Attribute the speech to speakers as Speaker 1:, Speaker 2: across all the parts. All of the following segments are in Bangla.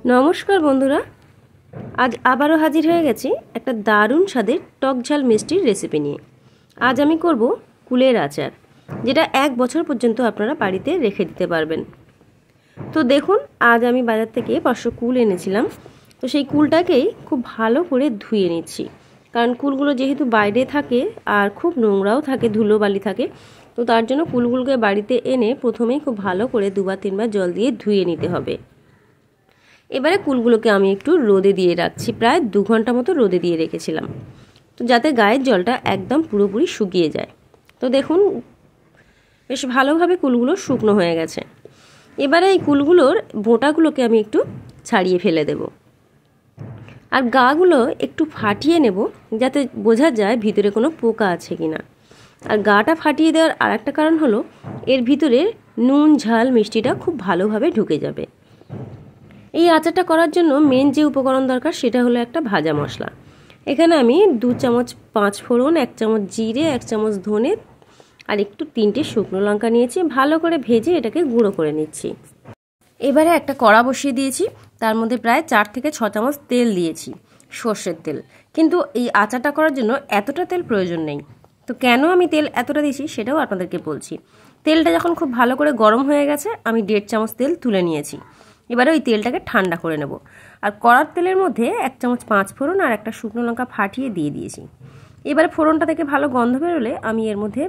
Speaker 1: নমস্কার বন্ধুরা, আজ আবারও হাজির হয়ে গেছি একটা দারুণ স্বাদের টক ঝাল মিষ্টির রেসিপি নিয়ে। আজ আমি করব কুলের আচার, যেটা 1 বছর পর্যন্ত আপনারা বাড়িতে রেখে দিতে পারবেন। তো দেখুন, আজ আমি বাজার থেকে 500 কুল এনেছিলাম। তো সেই কুলটাকেই খুব ভালো করে ধুয়ে নিচ্ছি, কারণ কুলগুলো যেহেতু বাইরে থাকে আর খুব নোংরাও থাকে, ধুলোবালি থাকে, তো তার জন্য কুলগুলোকে বাড়িতে এনে প্রথমেই খুব ভালো করে 2 বা 3 বার জল দিয়ে ধুয়ে নিতে হবে। এবারে কুলগুলোকে আমি একটু রোদে দিয়ে রাখছি, প্রায় 2 ঘন্টা মতো রোদে দিয়ে রেখেছিলাম, তো যাতে গায়ের জলটা একদম পুরোপুরি শুকিয়ে যায়। তো দেখুন, বেশ ভালোভাবে কুলগুলো শুকনো হয়ে গেছে। এবারে এই কুলগুলোর বোঁটাগুলোকে আমি একটু ছাড়িয়ে ফেলে দেব, আর গাগুলো একটু ফাটিয়ে নেব, যাতে বোঝা যায় ভিতরে কোনো পোকা আছে কিনা। আর গাটা ফাটিয়ে দেওয়ার আরেকটা কারণ হলো, এর ভিতরে নুন ঝাল মিষ্টিটা খুব ভালোভাবে ঢুকে যাবে। এই আচারটা করার জন্য মেন যে উপকরণ দরকার সেটা হলো একটা ভাজা মশলা। এখানে আমি 2 চামচ 5 ফোড়ন, 1 চামচ জিরে, 1 চামচ ধনে আর একটু 3টে শুকনো লঙ্কা নিয়েছি। ভালো করে ভেজে এটাকে গুঁড়ো করে নিচ্ছি। এবারে একটা কড়া বসিয়ে দিয়েছি, তার মধ্যে প্রায় 4 থেকে 6 চামচ তেল দিয়েছি, সর্ষের তেল। কিন্তু এই আচারটা করার জন্য এতটা তেল প্রয়োজন নেই। তো কেন আমি তেল এতটা দিয়েছি সেটাও আপনাদেরকে বলছি। তেলটা যখন খুব ভালো করে গরম হয়ে গেছে, আমি 1.5 চামচ তেল তুলে নিয়েছি। এবারে ওই তেলটাকে ঠান্ডা করে নেব, আর কড়ার তেলের মধ্যে 1 চামচ 5 ফোড়ন আর একটা শুকনো লঙ্কা ফাটিয়ে দিয়ে দিয়েছি। এবারে ফোড়নটা থেকে ভালো গন্ধ বেরোলে আমি এর মধ্যে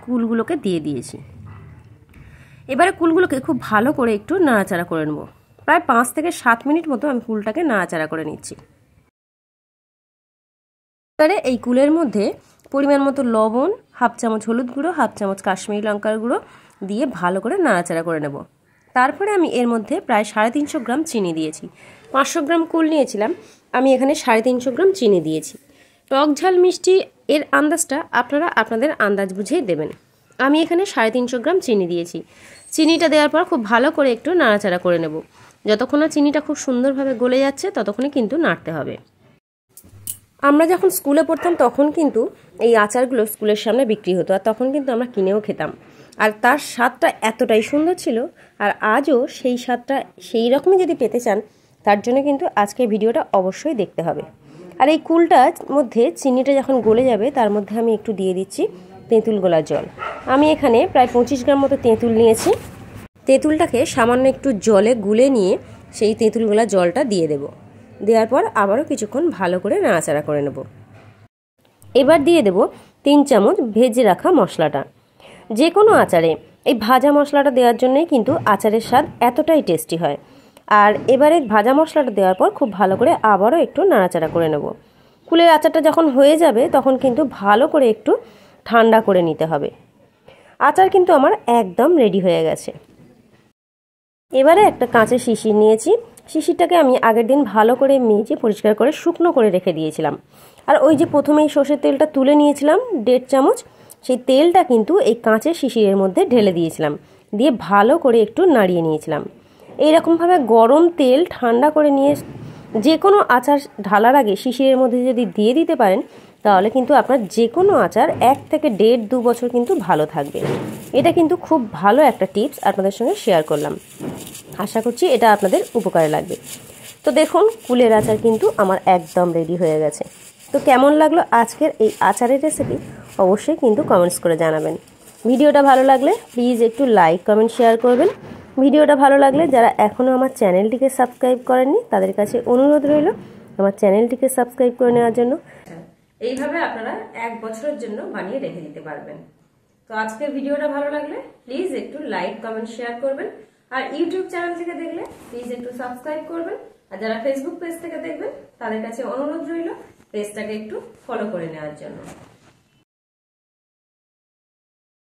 Speaker 1: কুলগুলোকে দিয়ে দিয়েছি। এবারে কুলগুলোকে খুব ভালো করে একটু নাড়াচাড়া করে নেব। প্রায় 5 থেকে 7 মিনিট মতো আমি কুলটাকে নাড়াচাড়া করে নিচ্ছি। এবারে এই কুলের মধ্যে পরিমাণ মতো লবণ, 1/2 চামচ হলুদ গুঁড়ো, 1/2 চামচ কাশ্মীরি লঙ্কার গুঁড়ো দিয়ে ভালো করে নাড়াচাড়া করে নেব। তারপরে আমি এর মধ্যে প্রায় 350 গ্রাম চিনি দিয়েছি। 500 গ্রাম কুল নিয়েছিলাম, আমি এখানে 350 গ্রাম চিনি দিয়েছি। টক ঝাল মিষ্টি এর আন্দাজটা আপনারা আপনাদের আন্দাজ বুঝেই দেবেন। আমি এখানে 350 গ্রাম চিনি দিয়েছি। চিনিটা দেওয়ার পর খুব ভালো করে একটু নাড়াচাড়া করে নেব। যতক্ষণ না চিনিটা খুব সুন্দরভাবে গলে যাচ্ছে ততক্ষণই কিন্তু নাড়তে হবে। আমরা যখন স্কুলে পড়তাম তখন কিন্তু এই আচারগুলো স্কুলের সামনে বিক্রি হতো, আর তখন কিন্তু আমরা কিনেও খেতাম। আর তার স্বাদটা এতটাই সুন্দর ছিল, আর আজও সেই স্বাদটা সেই রকমই যদি পেতে চান, তার জন্য কিন্তু আজকের ভিডিওটা অবশ্যই দেখতে হবে। আর এই কুলটার মধ্যে চিনিটা যখন গলে যাবে, তার মধ্যে আমি একটু দিয়ে দিচ্ছি তেঁতুল গোলা জল। আমি এখানে প্রায় 25 গ্রাম মতো তেঁতুল নিয়েছি। তেঁতুলটাকে সামান্য একটু জলে গুলে নিয়ে সেই তেঁতুল গোলা জলটা দিয়ে দেব। দেওয়ার পর আবারও কিছুক্ষণ ভালো করে নাড়াচাড়া করে নেব। এবার দিয়ে দেব 3 চামচ ভেজে রাখা মশলাটা। যে কোনো আচারে এই ভাজা মশলাটা দেওয়ার জন্যই কিন্তু আচারের স্বাদ এতটাই টেস্টি হয়। আর এবারে ভাজা মশলাটা দেওয়ার পর খুব ভালো করে আবারও একটু নাড়াচাড়া করে নেব। কুলের আচারটা যখন হয়ে যাবে তখন কিন্তু ভালো করে একটু ঠান্ডা করে নিতে হবে। আচার কিন্তু আমার একদম রেডি হয়ে গেছে। এবারে একটা কাঁচের শিশির নিয়েছি। শিশিরটাকে আমি আগের দিন ভালো করে মেজে পরিষ্কার করে শুকনো করে রেখে দিয়েছিলাম। আর ওই যে প্রথমেই সর্ষের তেলটা তুলে নিয়েছিলাম 1.5 চামচ, সেই তেলটা কিন্তু এই কাঁচের শিশিরের মধ্যে ঢেলে দিয়েছিলাম, দিয়ে ভালো করে একটু নাড়িয়ে নিয়েছিলাম। এইরকমভাবে গরম তেল ঠান্ডা করে নিয়ে যে কোনো আচার ঢালার আগে শিশিরের মধ্যে যদি দিয়ে দিতে পারেন, তাহলে কিন্তু আপনার যে কোনো আচার 1 থেকে 1.5-2 বছর কিন্তু ভালো থাকবে। এটা কিন্তু খুব ভালো একটা টিপস আপনাদের সঙ্গে শেয়ার করলাম। আশা করছি এটা আপনাদের উপকারে লাগবে। তো দেখুন, কুলের আচার কিন্তু আমার একদম রেডি হয়ে গেছে। তো কেমন লাগলো আজকের এই আচারের রেসিপি অবশ্যই কিন্তু কমেন্টস করে জানাবেন। ভিডিওটা ভালো লাগলে প্লিজ একটু লাইক, কমেন্ট, শেয়ার করবেন। ভিডিওটা ভালো লাগলে যারা এখনও আমার চ্যানেলটিকে সাবস্ক্রাইব করেননি, তাদের কাছে অনুরোধ রইল আমার চ্যানেলটিকে সাবস্ক্রাইব করে নেওয়ার জন্য। এইভাবে আপনারা 1 বছরের জন্য বানিয়ে রেখে দিতে পারবেন। তো আজকের ভিডিওটা ভালো লাগলে প্লিজ একটু লাইক, কমেন্ট, শেয়ার করবেন। আর ইউটিউব চ্যানেল থেকে দেখলে প্লিজ একটু সাবস্ক্রাইব করবেন। আর যারা ফেসবুক পেজ থেকে দেখবেন, তাদের কাছে অনুরোধ রইল পেজটাকে একটু ফলো করে নেওয়ার জন্য।